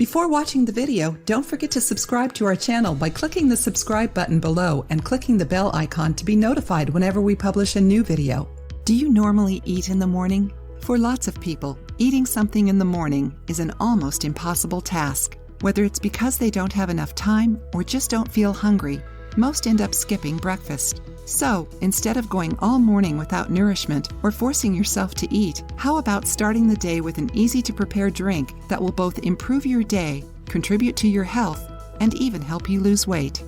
Before watching the video, don't forget to subscribe to our channel by clicking the subscribe button below and clicking the bell icon to be notified whenever we publish a new video. Do you normally eat in the morning? For lots of people, eating something in the morning is an almost impossible task. Whether it's because they don't have enough time or just don't feel hungry, most end up skipping breakfast. So, instead of going all morning without nourishment or forcing yourself to eat, how about starting the day with an easy-to-prepare drink that will both improve your day, contribute to your health, and even help you lose weight?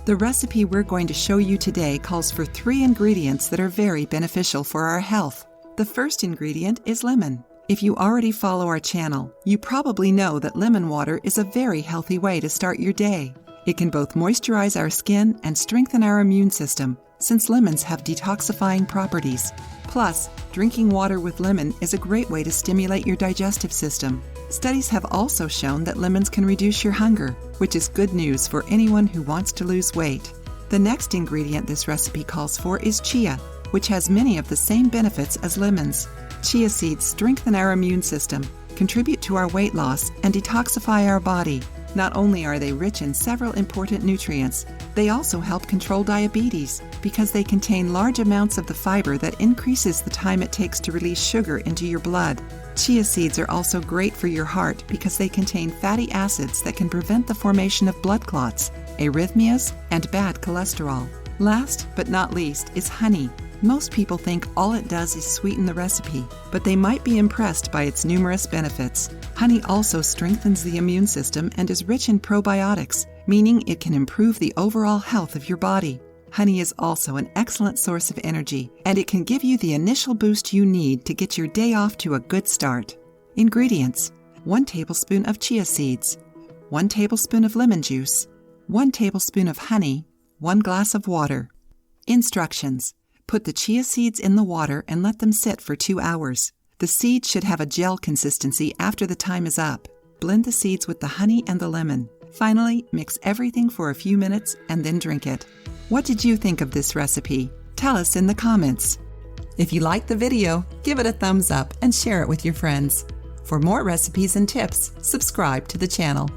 The recipe we're going to show you today calls for 3 ingredients that are very beneficial for our health. The first ingredient is lemon. If you already follow our channel, you probably know that lemon water is a very healthy way to start your day. It can both moisturize our skin and strengthen our immune system, since lemons have detoxifying properties. Plus, drinking water with lemon is a great way to stimulate your digestive system. Studies have also shown that lemons can reduce your hunger, which is good news for anyone who wants to lose weight. The next ingredient this recipe calls for is chia, which has many of the same benefits as lemons. Chia seeds strengthen our immune system, contribute to our weight loss, and detoxify our body. Not only are they rich in several important nutrients, they also help control diabetes because they contain large amounts of the fiber that increases the time it takes to release sugar into your blood. Chia seeds are also great for your heart because they contain fatty acids that can prevent the formation of blood clots, arrhythmias, and bad cholesterol. Last but not least is honey. Most people think all it does is sweeten the recipe, but they might be impressed by its numerous benefits. Honey also strengthens the immune system and is rich in probiotics, meaning it can improve the overall health of your body. Honey is also an excellent source of energy, and it can give you the initial boost you need to get your day off to a good start. Ingredients: 1 tablespoon of chia seeds, 1 tablespoon of lemon juice, 1 tablespoon of honey, 1 glass of water. Instructions: put the chia seeds in the water and let them sit for 2 hours. The seeds should have a gel consistency after the time is up. Blend the seeds with the honey and the lemon. Finally, mix everything for a few minutes and then drink it. What did you think of this recipe? Tell us in the comments. If you liked the video, give it a thumbs up and share it with your friends. For more recipes and tips, subscribe to the channel.